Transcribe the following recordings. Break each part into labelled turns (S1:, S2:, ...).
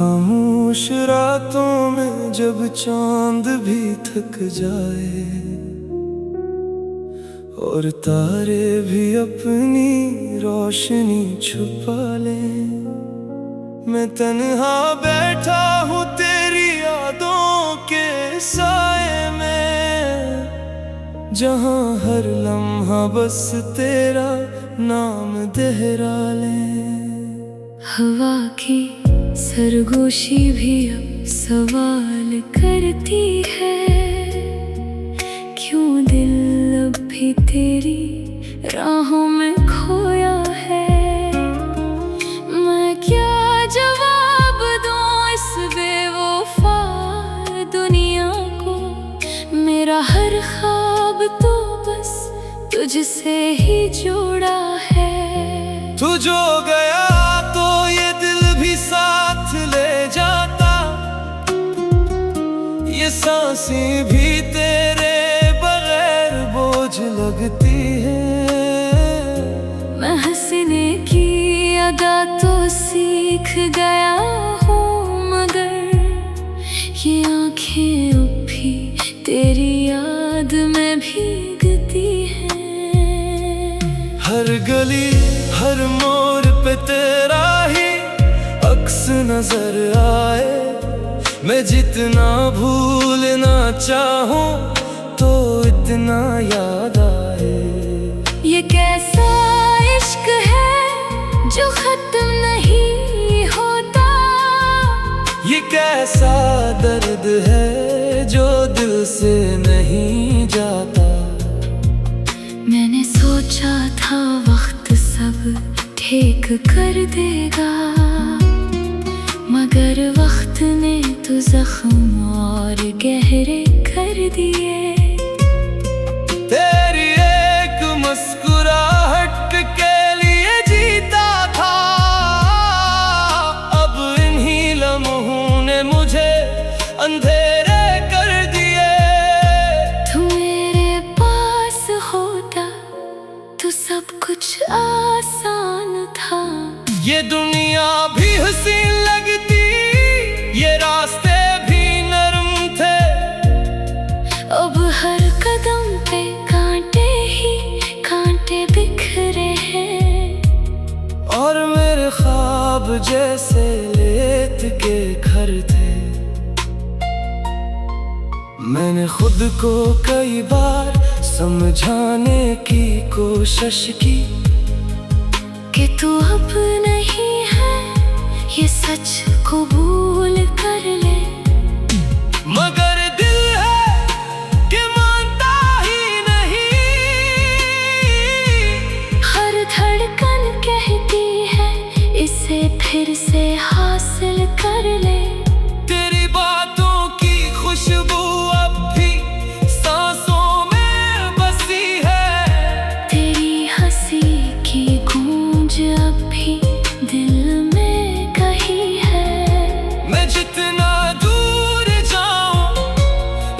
S1: खामोश रातों में जब चांद भी थक जाए और तारे भी अपनी रोशनी छुपा ले, मैं तन्हा बैठा हूँ तेरी यादों के साए में, जहाँ हर लम्हा बस तेरा नाम दोहरा ले।
S2: हवा की सरगोशी भी अब सवाल करती है, क्यों दिल अब भी तेरी राहों में खोया है। मैं क्या जवाब दूं इस बेवफा दुनिया को, मेरा हर ख्वाब तो बस तुझसे ही जुड़ा है।
S1: तू जो गया तो ये दिल भी साथ ले जाता, ये सांसें भी तेरे बगैर बोझ लगती है।
S2: मैं हंसने की अदा तो सीख गया हूँ, मगर ये आँखें अब भी तेरी याद में भीगती हैं।
S1: हर गली हर मोड़ पे तेरा ही अक्स नजर आए, मैं जितना भूलना चाहूं तो इतना याद आए।
S2: ये कैसा इश्क है जो खत्म नहीं होता,
S1: ये कैसा दर्द है जो दिल से नहीं जाता।
S2: मैंने सोचा था वक्त सब ठीक कर देगा, मगर वक्त ने तो जख्म और गहरे कर दिए।
S1: तेरी एक मुस्कुराहट के लिए जीता था, अब इन्हीं लम्हों ने मुझे अंधेरे कर दिए।
S2: तू मेरे पास होता तो सब कुछ आसान था,
S1: ये दुनिया भी हसीन लगती, ये रास्ते भी नरम थे।
S2: अब हर कदम पे कांटे ही कांटे बिखरे हैं,
S1: और मेरे ख्वाब जैसे लेत के घर थे। मैंने खुद को कई बार समझाने की कोशिश की
S2: कि तू अब नहीं है, ये सच कबूल कर ले।
S1: मगर दिल है कि मानता ही नहीं,
S2: हर धड़कन कहती है इसे फिर से हासिल कर ले।
S1: तेरी बातों की खुशबू अब भी सांसों में बसी है,
S2: तेरी हंसी की गूंज अब भी दिल में कहीं है।
S1: मैं जितना दूर जाऊं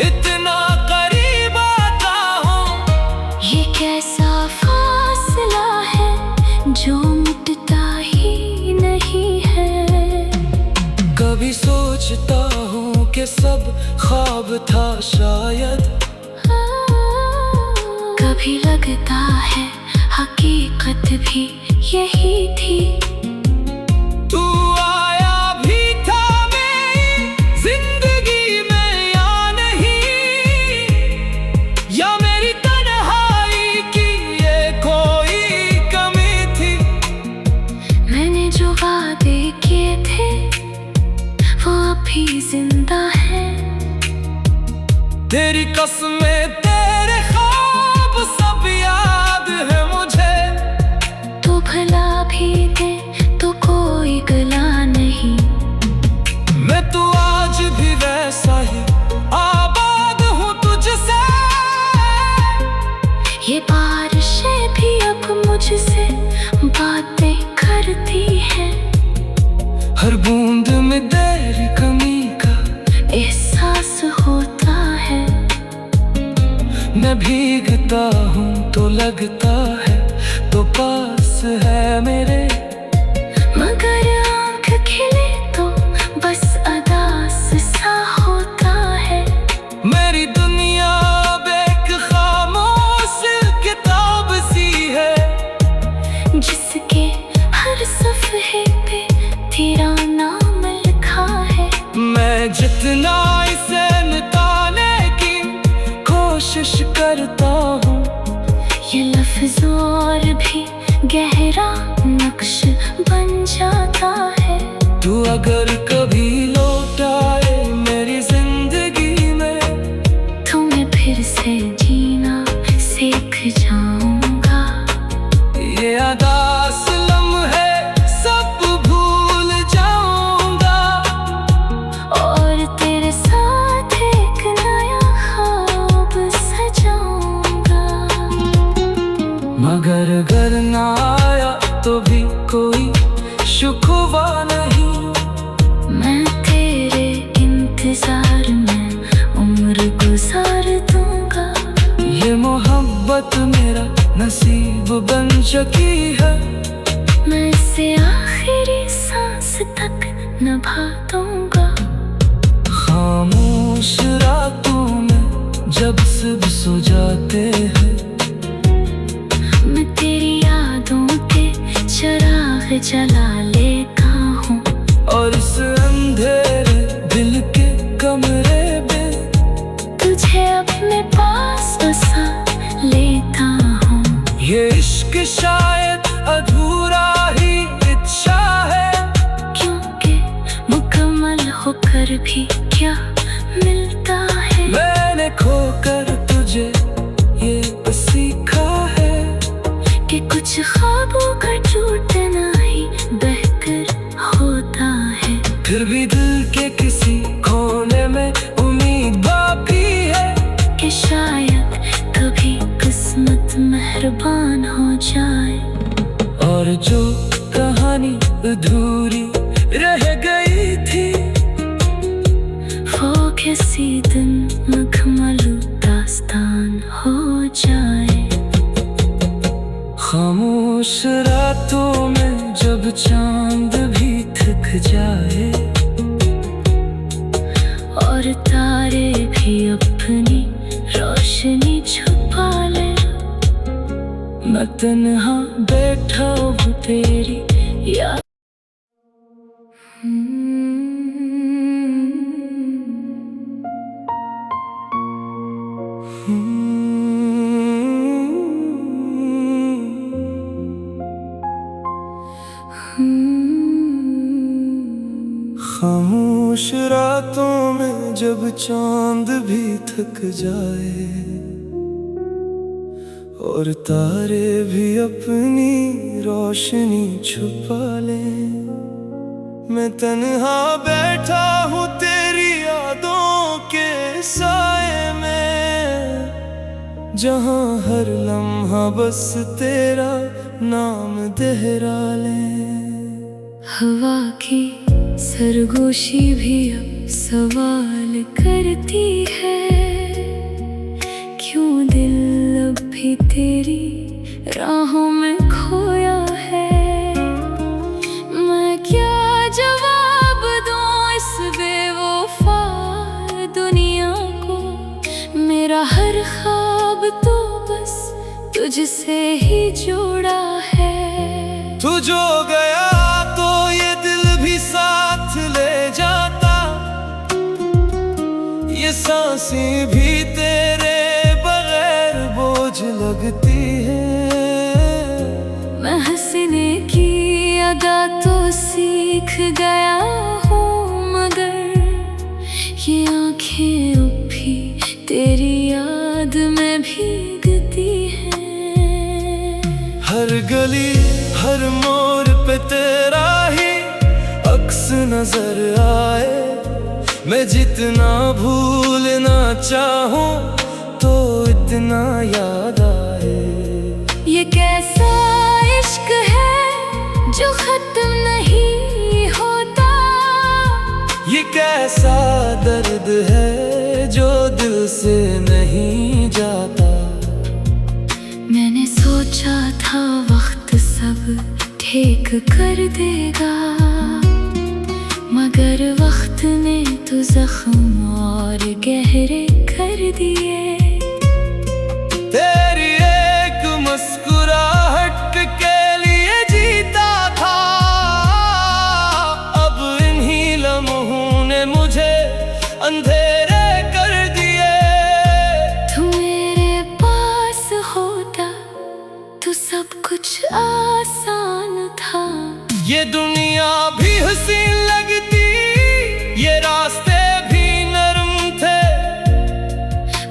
S1: इतना करीब आता हूं,
S2: ये कैसा फासला है जो मिटता ही नहीं है।
S1: कभी सोचता हूं कि सब ख्वाब था शायद,
S2: कभी लगता है हकीकत भी यही थी।
S1: तू आया भी था मेरी जिंदगी में या नहीं, या मेरी तन्हाई की ये कोई कमी थी।
S2: मैंने जो वादे किए थे वो अभी जिंदा है,
S1: तेरी कसमें तेरे ख्वाब सब याद है मुझे।
S2: तो भला भी दे तो कोई गला नहीं,
S1: मैं तो आज भी वैसा ही आबाद हूँ तुझसे।
S2: ये बारिशें भी अब मुझसे बातें करती हैं,
S1: हर बूंद में तेरी कमी का
S2: एहसास होता है।
S1: मैं भीगता हूँ तो लगता है तो पास है मेरे,
S2: मगर आँख खिले तो बस सफ़े पे तेरा नाम लिखा है।
S1: मैं जितना इसे मिटाने की कोशिश करता हूँ,
S2: ये लफ्ज़ और भी गहरा नक्श बन जाता है।
S1: तू अगर कभी लौट आए मेरी जिंदगी में,
S2: तो मैं फिर से जीना सीख जाऊंगा।
S1: ये अदास लम्हे सब भूल जाऊंगा,
S2: और तेरे साथ एक नया ख्वाब सजाऊंगा।
S1: मगर घर ना आया तो भी कोई शुक्वा नहीं,
S2: मैं तेरे इंतजार में उम्र गुजार दूंगा।
S1: ये मोहब्बत मेरा नसीब बन चुकी है,
S2: मैं इसे आखिरी सांस तक निभा दूंगा।
S1: खामोश रातों में जब सब सो जाते हैं,
S2: मैं तेरी यादों के चिराग जला लेता हूँ,
S1: और इस अंधेरे दिल के कमरे में
S2: तुझे अपने पास बसा लेता हूँ।
S1: ये इश्क शायद अधूरा ही इच्छा है,
S2: क्योंकि मुकम्मल होकर भी क्या मिलता है।
S1: मैंने खोकर तुझे ये सीखा है
S2: कि कुछ ख्वाबों का टूटना ही बेहतर होता है।
S1: फिर भी दिल के किसी कोने में उम्मीद बाकी है,
S2: कि शायद कभी किस्मत मेहरबान हो जाए,
S1: और जो कहानी अधूरी रह गई थी,
S2: वो किसी दिन मुकम्मल दास्तान हो जाए।
S1: खामोश रातों में जब चांद भी थक जाए,
S2: और तारे भी अपनी रोशनी छुपा ले,
S1: मैं तन्हा बैठा हूँ तेरी याद। खामोश रातों में जब चांद भी थक जाए, और तारे भी अपनी रोशनी छुपा ले, मैं तन्हा बैठा हूँ तेरी यादों के साए में, जहाँ हर लम्हा बस तेरा नाम दोहरा ले।
S2: हवा की सरगोशी भी अब सवाल करती है, क्यों दिल अब भी तेरी राहों में खोया है। मैं क्या जवाब दूं इस बेवफा दुनिया को, मेरा हर ख्वाब तो बस तुझसे ही जुड़ा है।
S1: तू जो गया तो ये दिल भी साथ ले जाता, ये सांसें भी तेरे बगैर बोझ लगती है।
S2: मैं हंसने की अदा तो सीख गया हूँ, मगर ये आँखें अब भी तेरी याद में भीगती हैं।
S1: हर गली हर मोड़ पे तेरा ही अक्स नजर आए, मैं जितना भूलना चाहूं तो इतना याद आए।
S2: ये कैसा इश्क है जो खत्म नहीं होता,
S1: ये कैसा दर्द है जो दिल से नहीं जाता।
S2: मैंने सोचा था वक्त सब ठीक कर देगा, मगर वक्त ने तो जख्म और गहरे कर दिए।
S1: तेरी एक मुस्कुराहट के लिए जीता था, दुनिया भी हसीन लगती, ये रास्ते भी नरम थे।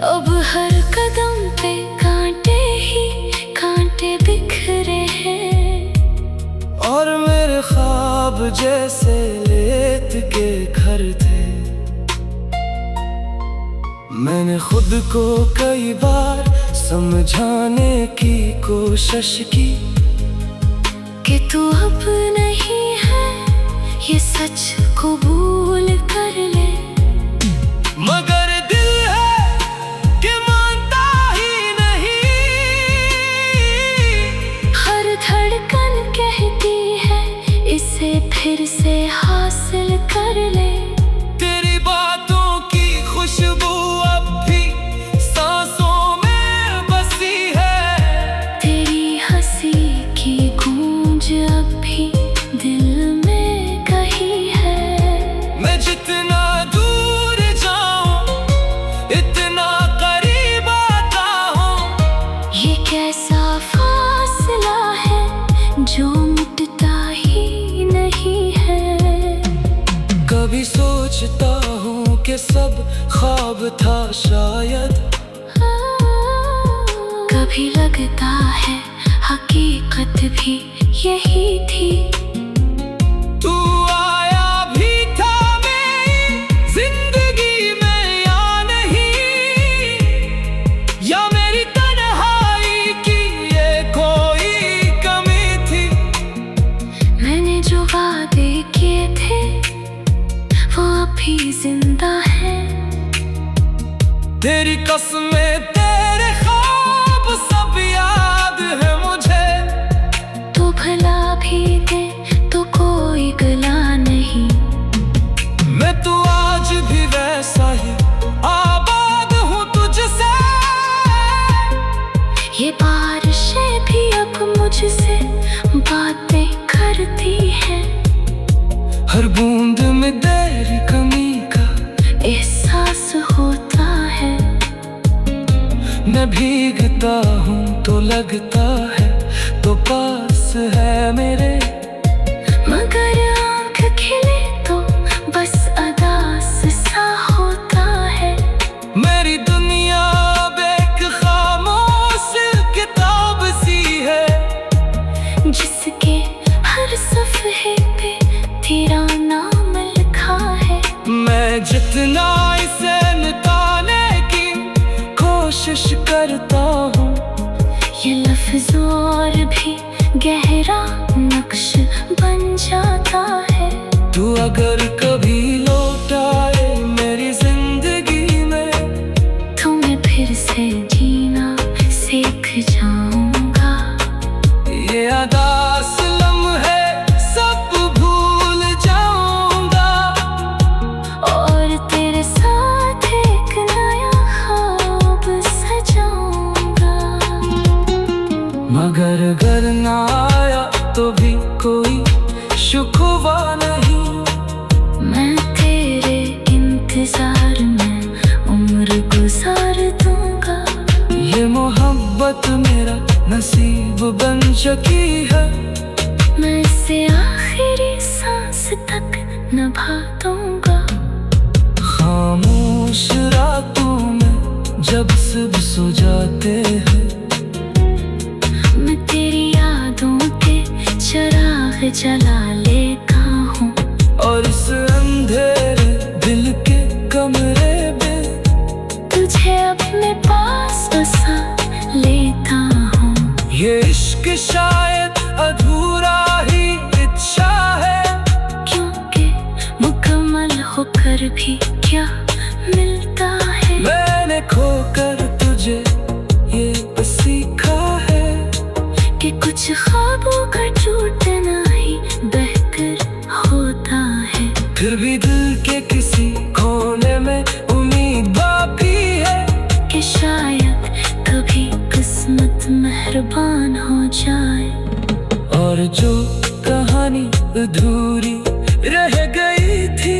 S2: अब हर कदम पे कांटे ही कांटे बिखरे हैं,
S1: और मेरे ख्वाब जैसे रेत के घर थे। मैंने खुद को कई बार समझाने की कोशिश की
S2: कि तू अब नहीं है, ये सच कबूल कर ले।
S1: मगर दिल है कि मानता ही नहीं।
S2: हर धड़कन कहती है इसे फिर से हासिल कर ले।
S1: तेरी बातों की खुशबू अब भी सांसों में बसी है।
S2: तेरी हंसी की गूंज अब भी दिल में कहीं है।
S1: मैं जितना दूर जाऊं इतना करीब आता हूं।
S2: ये कैसा फासला है जो मिटता ही नहीं है।
S1: कभी सोचता हूँ कि सब ख्वाब था शायद,
S2: कभी लगता है हकीकत भी यही थी।
S1: तू आया भी था मेरी जिंदगी में या नहीं, या मेरी तन्हाई की ये कोई कमी थी।
S2: मैंने जो वादे किए थे वो अभी जिंदा है।
S1: तेरी कसमें तेरे ख्वाब सब याद है मुझे।
S2: तो भला भी दे तो कोई गला नहीं।
S1: मैं तो आज भी वैसा ही आबाद हूँ तुझसे।
S2: ये बारिशें भी अब मुझसे बातें करती हैं।
S1: हर बूंद में तेरी कमी का
S2: एहसास होता है।
S1: मैं भीगता हूँ तो लगता है तो पास है मेरे।
S2: मगर आँख खिले तो बस अदास सा होता है।
S1: मेरी दुनिया अब एक खामोश किताब सी है,
S2: जिसके हर सफ़े पे तेरा नाम लिखा है।
S1: मैं जितना इसे मिटाने की कोशिश करता हूँ,
S2: ये लफ्ज़ और भी गहरा नक्श बन जाता है।
S1: तू अगर कभी लौट आए मेरी जिंदगी में,
S2: तो मैं फिर से जीना सीख जाऊंगा।
S1: ये अदास लम्हे सब भूल जाऊंगा,
S2: और तेरे साथ एक नया ख्वाब सजाऊंगा।
S1: मगर घर ना आया तो भी कोई शुक्वा नहीं।
S2: मैं तेरे इंतजार में उम्र गुजार दूंगा।
S1: ये मोहब्बत मेरा नसीब बन चुकी है।
S2: मैं इसे आखिरी सांस तक निभा दूंगा।
S1: खामोश रातों में जब सब सो जाते हैं,
S2: मैं तेरी यादों के चिराग जला लेता हूँ।
S1: और इस अंधेरे दिल के कमरे में
S2: तुझे अपने पास बसा लेता हूँ।
S1: ये इश्क शायद अधूरा ही इच्छा है,
S2: क्योंकि मुकम्मल होकर भी क्या मिलता है।
S1: मैंने खोकर तुझे ये सीखा है
S2: कि कुछ ख्वाबों का टूटना ही बेहतर होता है।
S1: फिर भी दिल के किसी कोने में उम्मीद बाकी है
S2: कि शायद कभी किस्मत मेहरबान हो जाए।
S1: और जो कहानी अधूरी रह गई थी,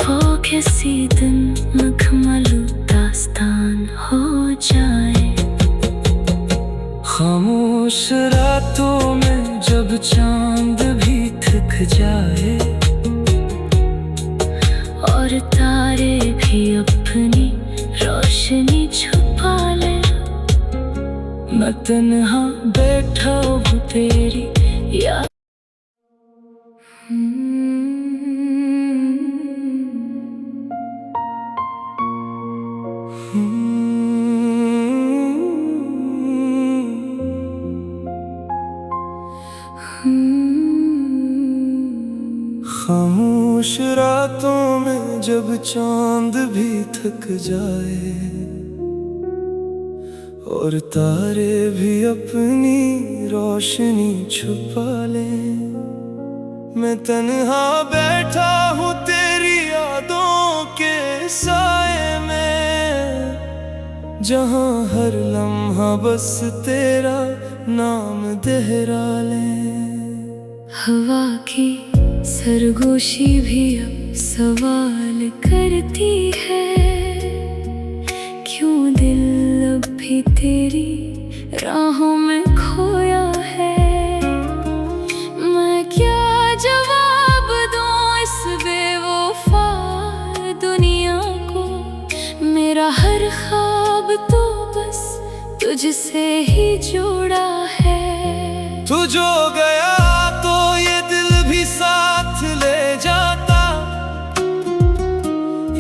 S2: वो किसी दिन मुकम्मल दास्तान हो जाए।
S1: खामोश रातों में जब चांद भी
S2: थक जाए और तारे भी अपनी रोशनी छुपा ले। मैं तन्हा बैठा हूँ तेरी याद।
S1: खामोश रातों में जब चांद भी थक जाए और तारे भी अपनी रोशनी छुपा ले, मैं तन्हा बैठा हूँ तेरी यादों के साए में, जहाँ हर लम्हा बस तेरा नाम दोहरा ले।
S2: हवा की सरगोशी भी अब सवाल करती है, क्यों दिल अब भी तेरी राहों में खोया है। मैं क्या जवाब दूं इस बेवफा दुनिया को, मेरा हर ख्वाब तो बस तुझसे ही जुड़ा है।
S1: तू जो गया तो ये दिल भी साथ ले जाता,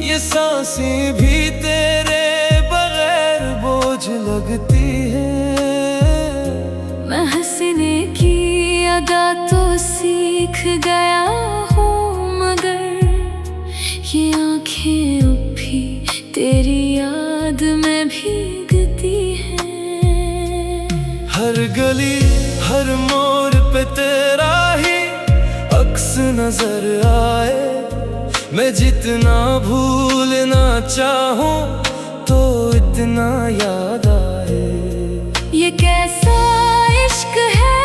S1: ये सांसें भी तेरे बगैर बोझ लगती है।
S2: मैं हंसने की अदा तो सीख गया हूँ, मगर ये आँखें अब भी तेरी याद में भीगती हैं।
S1: हर गली हर मोड़ पे तेरा ही अक्स नजर आए, मैं जितना भूलना चाहूं तो इतना याद आए।
S2: ये कैसा इश्क है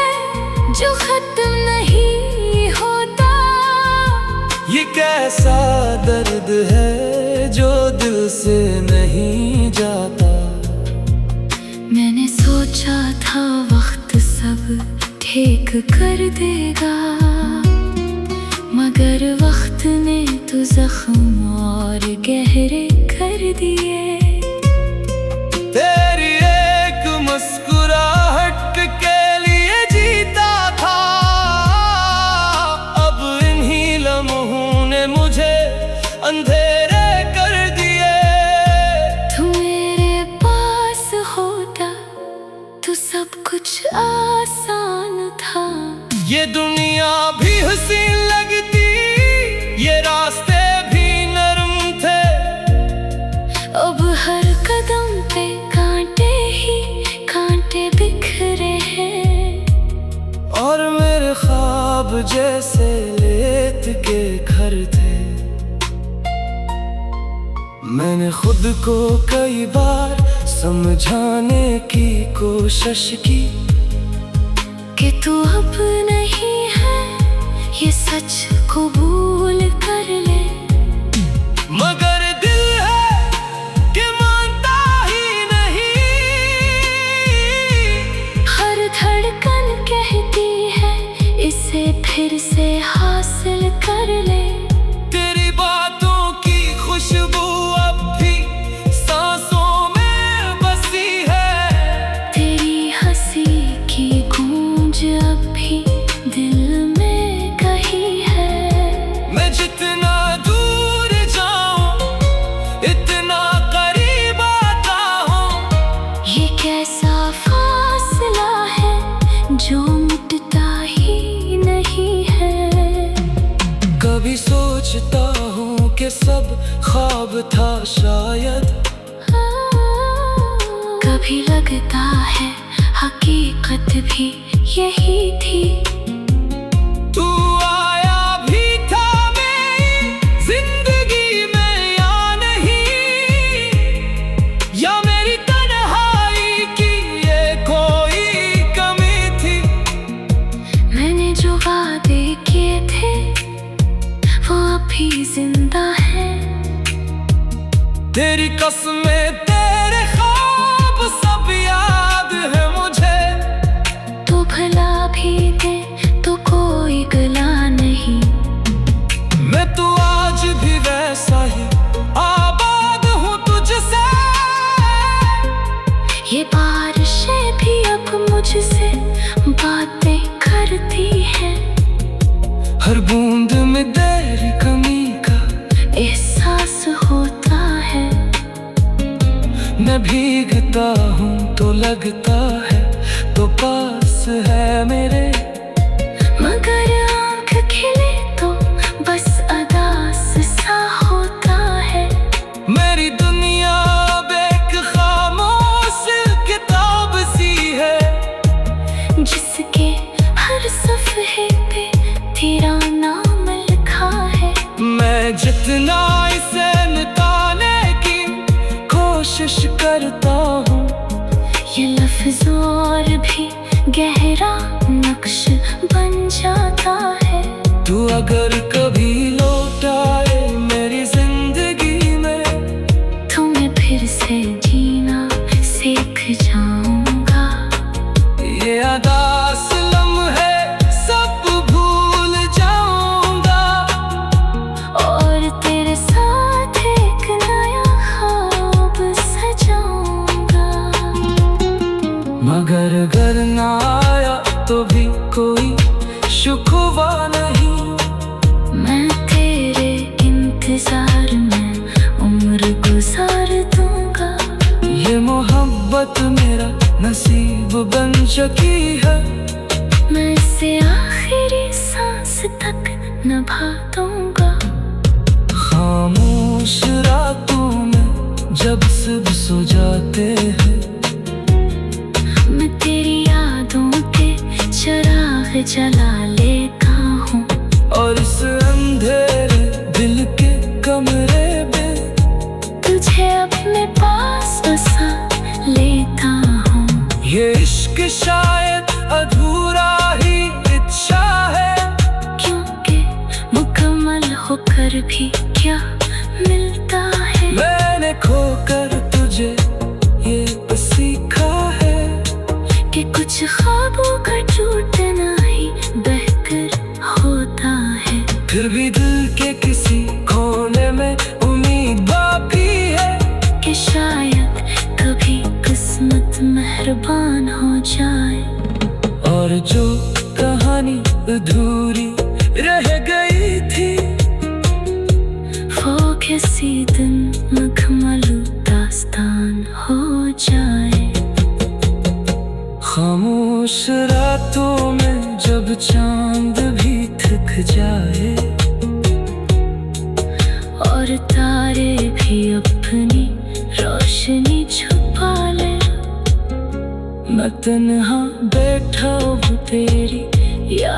S2: जो खत्म नहीं होता,
S1: ये कैसा दर्द है जो दिल से नहीं जाता।
S2: मैंने सोचा था वक्त सब ठीक कर देगा, मगर वक्त ने तो जख्म और गहरे कर दिए।
S1: तेरी एक मुस्कुराहट के लिए जीता था, अब इन्हीं लम्हों ने मुझे अंधेरे कर दिए।
S2: तू मेरे पास होता तो सब कुछ आसान था।
S1: ये दुनिया भी हसीन लगती, ये रास्ते भी नरम थे,
S2: अब हर कदम पे कांटे ही कांटे बिखरे हैं।
S1: और मेरे ख्वाब जैसे लेत के घर थे। मैंने खुद को कई बार समझाने की कोशिश की कि तू अब नहीं है, ये सच कबूल कर ले। मगर दिल है कि मानता ही नहीं,
S2: हर धड़कन कहती है इसे फिर से हासिल कर ले।
S1: तेरी बातों की खुशबू अब भी सांसों में बसी है,
S2: तेरी हंसी की गूंज अब भी दिल में कहीं है।
S1: मैं जितना दूर जाऊं इतना करीब आता हूं।
S2: ये कैसा फासला है जो मिटता ही नहीं है।
S1: कभी सोचता हूँ कि सब ख्वाब था शायद,
S2: कभी लगता है हकीकत भी यही थी।
S1: तू आया भी था मेरी जिंदगी में या नहीं, या मेरी तन्हाई की ये कोई कमी थी।
S2: मैंने जो वादे किए थे वो अभी जिंदा है।
S1: तेरी कसमें तेरे ख्वाब सब याद है मुझे।
S2: तो भला भी दे तो कोई गला नहीं
S1: हर बूंद में तेरी कमी का
S2: एहसास होता है।
S1: मैं भीगता हूँ तो लगता है तो पास है मेरे,
S2: मगर आँख खिले तो बस अदास सा होता है।
S1: मेरी दुनिया अब एक खामोश किताब सी है,
S2: जिसके हर सफ़े पे तेरा नाम लिखा है।
S1: मैं जितना इसे निकालने की कोशिश करता हूँ,
S2: ये लफ्ज़ और भी गहरा नक्श बन जाता है।
S1: तू अगर कभी लौट आए मेरी जिंदगी में,
S2: तो मैं फिर से जीना सीख जाऊंगा।
S1: ये अदास लम्हे सब भूल जाऊंगा,
S2: और तेरे साथ एक नया ख्वाब सजाऊंगा।
S1: मगर घर ना आया तो भी कोई शुक्वा नहीं,
S2: मैं तेरे इंतजार में उम्र गुजार दूंगा।
S1: ये मोहब्बत मेरा नसीब बन चुकी है,
S2: मैं इसे आखिरी सांस तक निभा दूंगा।
S1: खामोश रातों में जब सब सो जाते हैं,
S2: मैं तेरी यादों के चिराग जला लेता हूँ।
S1: और इस अंधेरे दिल के कमरे में
S2: तुझे अपने पास बसा लेता हूँ।
S1: ये इश्क शायद अधूरा ही इच्छा है,
S2: क्योंकि मुकम्मल होकर भी क्या मिलता है।
S1: मैंने खोकर तुझे ये सीखा है
S2: कि कुछ ख्वाबों का टूटना ही बेहतर होता है।
S1: फिर भी दिल के किसी कोने में उम्मीद बाकी है,
S2: कि शायद कभी किस्मत मेहरबान हो जाए।
S1: और जो कहानी अधूरी रह गई थी,
S2: वो किसी दिन मुकम्मल दास्तान हो जाए।
S1: खामोश रातों में जब चांद भी थक जाए,
S2: और तारे भी अपनी रोशनी छुपा ले,
S1: मैं तन्हा बैठा हूँ तेरी याद